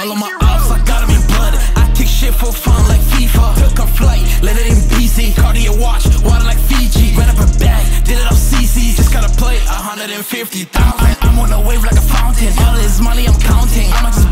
All of my ops, I got them in blood. I kick shit for fun like FIFA. Took a flight, let it in BC. Cardio watch, water like Fiji. Ran up a bag, did it off CC. Just gotta play 150,000. I'm on a wave like a fountain. All this money I'm counting. I'ma just